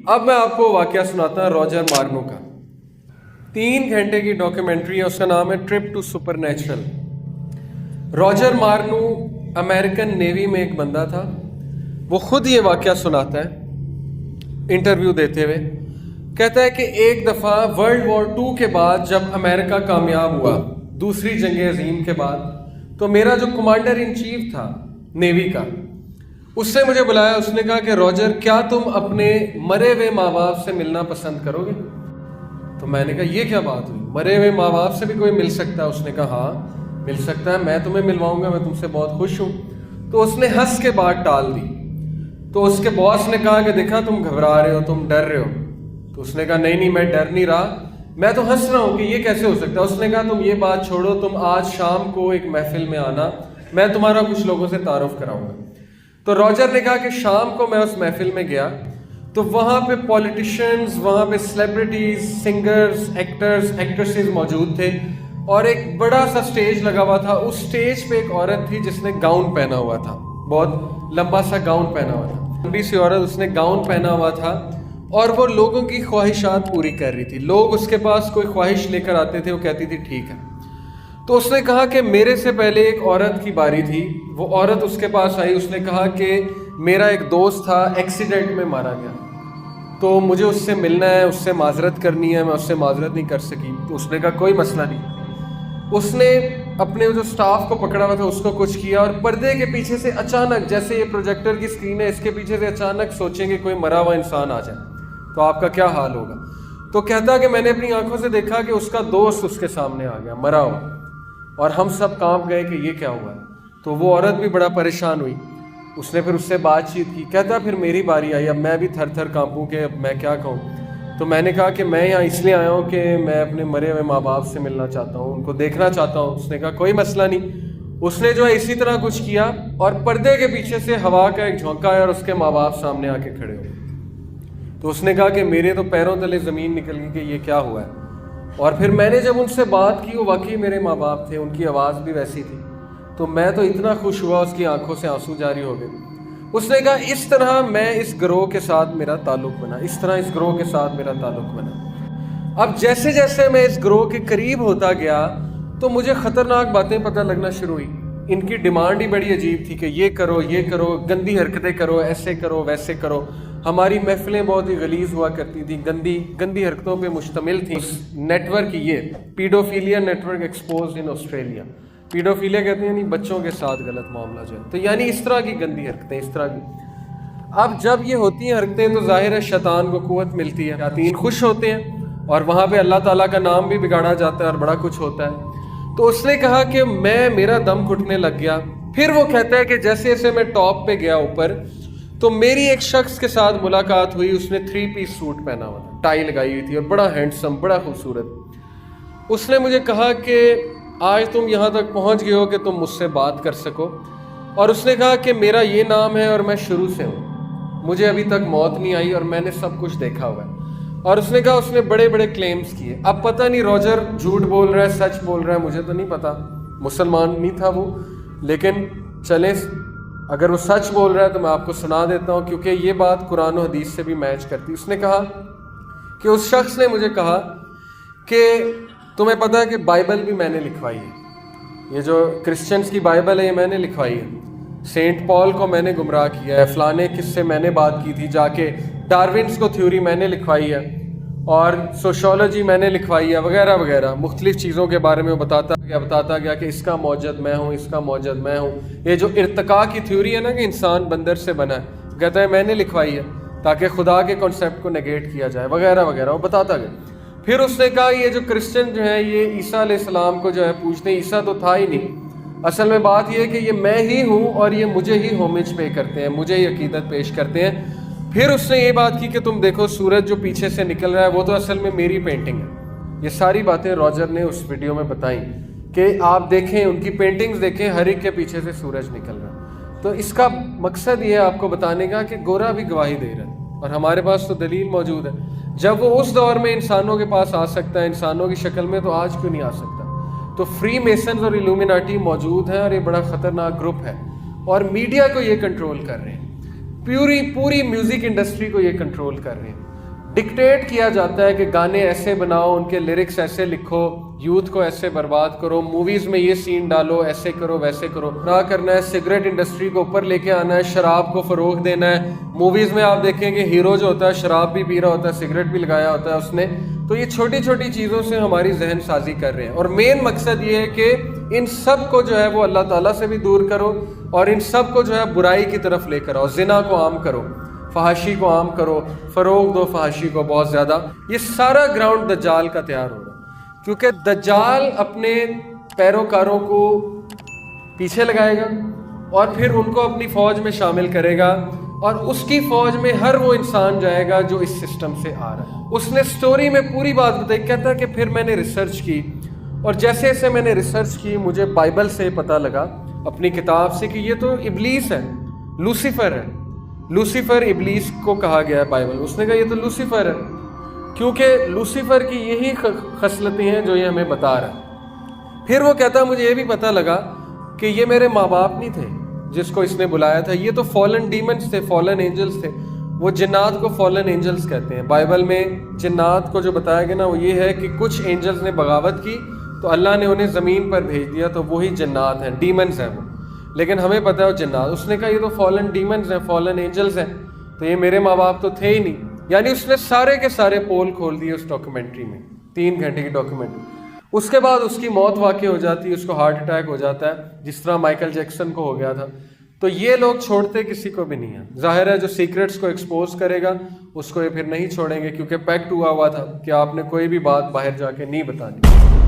अब मैं आपको वाकया सुनाता हूँ रॉजर मार्नो का। 3 घंटे की डॉक्यूमेंट्री है, उसका नाम है trip to supernatural. Roger Marno American navy में एक बंदा था। वो खुद ये वाकया सुनाता है इंटरव्यू देते हुए। कहता है कि एक दफ़ा वर्ल्ड वॉर 2 के बाद जब अमेरिका कामयाब हुआ दूसरी जंग अजीम के बाद, तो मेरा जो कमांडर इन चीफ था नेवी का, उससे मुझे बुलाया। उसने कहा कि रॉजर, क्या तुम अपने मरे हुए माँ बाप से मिलना पसंद करोगे? तो मैंने कहा ये क्या बात हुई, मरे हुए माँ बाप से भी कोई मिल सकता है? उसने कहा हाँ मिल सकता है, मैं तुम्हें मिलवाऊंगा, मैं तुमसे बहुत खुश हूँ। तो उसने हंस के बात टाल दी। तो उसके बॉस ने कहा कि देखा तुम घबरा रहे हो, तुम डर रहे हो। तो उसने कहा नहीं नहीं, मैं डर नहीं रहा, मैं तो हंस रहा हूँ कि ये कैसे हो सकता है। उसने कहा तुम ये बात छोड़ो, तुम आज शाम को एक महफिल में आना, मैं तुम्हारा कुछ लोगों से तारुफ कराऊंगा। तो रॉजर ने कहा कि शाम को मैं उस महफिल में गया तो वहाँ पे पॉलिटिशियंस, वहाँ पे सेलिब्रिटीज, सिंगर्स, एक्टर्स, एक्ट्रेसेस मौजूद थे और एक बड़ा सा स्टेज लगा हुआ था। उस स्टेज पे एक औरत थी जिसने गाउन पहना हुआ था, बहुत लंबा सा गाउन पहना हुआ था। लंबी सी औरत, उसने गाउन पहना हुआ था और वो लोगों की ख्वाहिशात पूरी कर रही थी। लोग उसके पास कोई ख्वाहिश लेकर आते थे, वो कहती थी ठीक है। तो उसने कहा कि मेरे से पहले एक औरत की बारी थी। वो औरत उसके पास आई, उसने कहा कि मेरा एक दोस्त था, एक्सीडेंट में मारा गया, तो मुझे उससे मिलना है, उससे माजरत करनी है, मैं उससे माजरत नहीं कर सकी। तो उसने कहा कोई मसला नहीं। उसने अपने जो स्टाफ को पकड़ा हुआ था उसको कुछ किया और पर्दे के पीछे से अचानक, जैसे ये प्रोजेक्टर की स्क्रीन है, इसके पीछे से अचानक सोचेंगे कोई मरा हुआ इंसान आ जाए तो आपका क्या हाल होगा। तो कहता कि मैंने अपनी आंखों से देखा कि उसका दोस्त उसके सामने आ गया मरा हुआ, और हम सब कांप गए कि ये क्या हुआ। तो वो औरत भी बड़ा परेशान हुई। उसने फिर उससे बातचीत की। कहता फिर मेरी बारी आई, अब मैं भी थर थर कांपूं कि अब मैं क्या कहूँ। तो मैंने कहा कि मैं यहाँ इसलिए आया हूँ कि मैं अपने मरे हुए माँ बाप से मिलना चाहता हूँ, उनको देखना चाहता हूँ। उसने कहा कोई मसला नहीं। उसने जो है इसी तरह कुछ किया और पर्दे के पीछे से हवा का एक झोंका आया और उसके माँ बाप सामने आके खड़े हो। तो उसने कहा कि मेरे तो पैरों तले ज़मीन निकल गई कि ये क्या हुआ है। और फिर मैंने जब उनसे बात की, वो वाकई मेरे माँ बाप थे, उनकी आवाज़ भी वैसी थी। तो मैं तो इतना खुश हुआ, उसकी आंखों से आंसू जारी हो गए। उसने कहा इस तरह मैं इस ग्रोह के साथ मेरा ताल्लुक़ बना, इस तरह इस ग्रोह के साथ मेरा ताल्लुक़ बना। अब जैसे जैसे मैं इस ग्रोह के करीब होता गया तो मुझे ख़तरनाक बातें पता लगना शुरू हुई। इनकी डिमांड ही बड़ी अजीब थी कि ये करो, गंदी हरकतें करो, ऐसे करो, वैसे करो। हमारी महफिलें बहुत ही गलीज़ हुआ करती थी, गंदी हरकतों पे मुश्तमिल थी। नेटवर्क ये paedophilia network expose in Australia. Paedophilia कहते हैं यानी बच्चों के साथ गलत मामला जो है, तो यानी इस तरह की गंदी हरकतें, इस तरह की। अब जब ये होती हैं हरकतें तो जाहिर है शैतान को कुव्वत मिलती है, शैतान खुश होते हैं और वहाँ पे अल्लाह ताला का नाम भी बिगाड़ा जाता है और बड़ा कुछ होता है। तो उसने कहा कि मेरा दम घुटने लग गया। फिर वो कहता है कि जैसे जैसे मैं टॉप पे गया ऊपर, तो मेरी एक शख्स के साथ मुलाकात हुई। उसने 3 पीस सूट पहना हुआ था, टाई लगाई हुई थी और बड़ा हैंडसम, बड़ा खूबसूरत। उसने मुझे कहा कि आज तुम यहाँ तक पहुँच गए हो कि तुम मुझसे बात कर सको। और उसने कहा कि मेरा ये नाम है और मैं शुरू से हूँ, मुझे अभी तक मौत नहीं आई और मैंने सब कुछ देखा हुआ है। और उसने कहा, उसने बड़े बड़े क्लेम्स किए। अब पता नहीं रॉजर झूठ बोल रहा है, सच बोल रहा है, मुझे तो नहीं पता, मुसलमान नहीं था वो। लेकिन चलें, अगर वो सच बोल रहा है तो मैं आपको सुना देता हूँ, क्योंकि ये बात कुरान और हदीस से भी मैच करती। उसने कहा कि उस शख्स ने मुझे कहा कि तुम्हें पता है कि बाइबल भी मैंने लिखवाई है, ये जो क्रिश्चियंस की बाइबल है ये मैंने लिखवाई है। सेंट पॉल को मैंने गुमराह किया है, फलाने किससे मैंने बात की थी जाके, डार्विन्स को थ्योरी मैंने लिखवाई है और सोशोलॉजी मैंने लिखवाई है, वगैरह वगैरह मुख्तलिफ चीज़ों के बारे में वो बताता गया कि इसका मौजद मैं हूँ, इसका मौजद मैं हूँ। ये जो इर्तिका की थ्योरी है ना कि इंसान बंदर से बना है, कहता है मैंने लिखवाई है ताकि खुदा के कॉन्सेप्ट को नेगेट किया जाए, वगैरह वगैरह वो बताता गया। फिर उसने कहा ये जो क्रिश्चियन जो है ये ईसा अलैहिस्सलाम को जो है पूछते हैं, ईसा तो था ही नहीं। असल में बात ये है कि ये मैं ही हूँ और ये मुझे ही होमेज पे करते हैं, मुझे ही अकीदत पेश करते हैं। फिर उसने ये बात की कि तुम देखो सूरज जो पीछे से निकल रहा है वो तो असल में मेरी पेंटिंग है। ये सारी बातें रॉजर ने उस वीडियो में बताई कि आप देखें, उनकी पेंटिंग्स देखें, हर एक के पीछे से सूरज निकल रहा है। तो इसका मकसद ये है आपको बताने का कि गोरा भी गवाही दे रहा है और हमारे पास तो दलील मौजूद है। जब वो उस दौर में इंसानों के पास आ सकता है इंसानों की शक्ल में, तो आज क्यों नहीं आ सकता। तो फ्री मेसन्स और इल्यूमिनाटी मौजूद हैं और ये बड़ा ख़तरनाक ग्रुप है और मीडिया को ये कंट्रोल कर रहे हैं। पूरी म्यूजिक इंडस्ट्री को ये कंट्रोल कर रहे हैं। डिक्टेट किया जाता है कि गाने ऐसे बनाओ, उनके लिरिक्स ऐसे लिखो, यूथ को ऐसे बर्बाद करो, मूवीज में ये सीन डालो, ऐसे करो वैसे करो। ना करना है, सिगरेट इंडस्ट्री को ऊपर लेके आना है, शराब को फरोग देना है। मूवीज में आप देखेंगे हीरो जो होता है शराब भी पी रहा होता है, सिगरेट भी लगाया होता है उसने। तो ये छोटी छोटी चीज़ों से हमारी जहन साजी कर रहे हैं, और मेन मकसद ये है कि इन सब को जो है वो अल्लाह ताला से भी दूर करो, और इन सब को जो है बुराई की तरफ लेकर आओ। जिना को आम करो, फहाशी को आम करो, फरोग दो फहाशी को बहुत ज़्यादा। ये सारा ग्राउंड दज्जाल का तैयार हो रहा है, क्योंकि दज्जाल अपने पैरोकारों को पीछे लगाएगा और फिर उनको अपनी फ़ौज में शामिल करेगा, और उसकी फ़ौज में हर वो इंसान जाएगा जो इस सिस्टम से आ रहा है। उसने स्टोरी में पूरी बात बताई। कहता है कि फिर मैंने रिसर्च की, और जैसे जैसे मैंने रिसर्च की मुझे बाइबल से पता लगा, अपनी किताब से, कि ये तो इब्लीस है, लूसीफर है। लूसीफर इब्लीस को कहा गया है बाइबल। उसने कहा ये तो लूसीफर है, क्योंकि लूसीफर की यही खसलतें हैं जो ये हमें बता रहा है। फिर वो कहता मुझे ये भी पता लगा कि ये मेरे माँ बाप नहीं थे जिसको इसने बुलाया था, ये तो फॉलन डीमंस थे, फॉलन एंजल्स थे। वो जिन्नात को फॉलन एंजल्स कहते हैं। बाइबल में जिन्नात को जो बताया गया ना, वो ये है कि कुछ एंजल्स ने बगावत की तो अल्लाह ने उन्हें ज़मीन पर भेज दिया, तो वही जिन्नात हैं, डीमंस हैं वो। लेकिन हमें पता है वो जिन्नात। उसने कहा ये तो फॉलन डीमंस हैं, फॉलन एंजल्स हैं, तो ये मेरे माँ बाप तो थे ही नहीं। यानी उसने सारे के सारे पोल खोल दिए उस डॉक्यूमेंट्री में, 3 घंटे की डॉक्यूमेंट्री। उसके बाद उसकी मौत वाक़ई हो जाती है, उसको हार्ट अटैक हो जाता है, जिस तरह माइकल जैक्सन को हो गया था। तो ये लोग छोड़ते किसी को भी नहीं है। जाहिर है जो सीक्रेट्स को एक्सपोज करेगा उसको ये फिर नहीं छोड़ेंगे, क्योंकि पैक्ट हुआ था कि आपने कोई भी बात बाहर जाके नहीं बतानी।